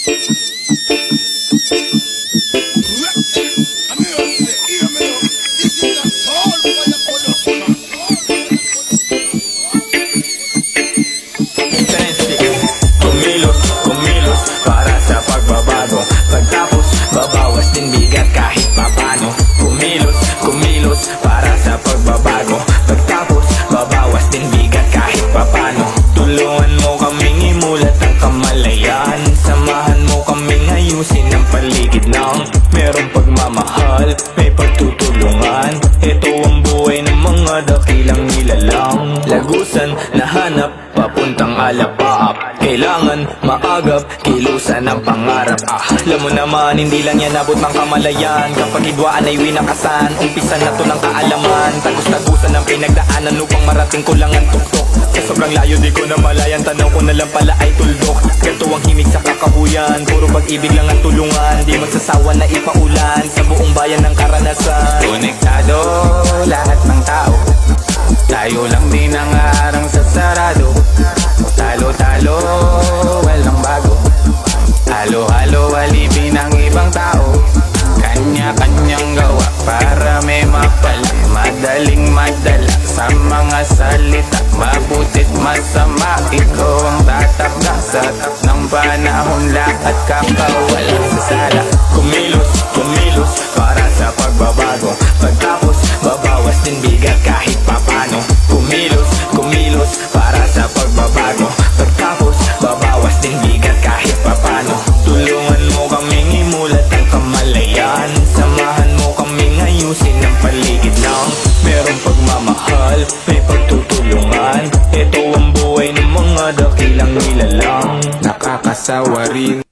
Kumilos, kumilos para sa pagbabago. Pagtapos, babawas din bigat kahit papano. Kumilos, kumilos para sa pagbabago. Pagtapos, babawas din bigat kahit papano. Tulungan mo kaming imulat ang kamalayan. Samahan mo kaming ayusin ang paligid ng merong pagmamahal, may pagtutulungan. Ito ang buhay ng mga dakilang nilalang. Lagusan, nahanap, papuntang alapaap. Kailangan maagap, kilusan ang pangarap. Alam mo naman, hindi lang yan abot ng kamalayan. Kapag hidwaan ay winakasan, umpisa na to ng kaalaman. Tagus-tagusan ang pinagdaanan upang marating ko lang ang tuktok. Sa sobrang layo di ko na malayan, tanaw ko na lang pala ay tuldok. Ganto ang himig sa kakahuyan, puro pag-ibig lang ang tulungan. Di magsasawa na ipaulan sa buong bayan ng karanasan. Konektado lahat ng tao, tayo lang din ang harang sa sarado. Talo-talo, walang bago. Halo-halo, alipin ng ibang tao. Kanya-kanyang gawa para may mapala. Madaling madala sa mga salita, mabuti't masama. Ikaw ang tatakda sa tap ng panahon. Lahat kakawala sa sala. Kumilos, kumilos para sa pagbabago. Pagtapos, babawas din bigat kahit papano. Kumilos, kumilos para sa pagbabago. Pagtapos, babawas din bigat kahit papano. Tulungan mo kaming imulat ang kamalayan. Samahan mo kaming ayusin ang paligid ng merong pagmamahal, may pagtutulungan. Ito ang buhay ng mga dakilang nilalang. Nakakasawa rin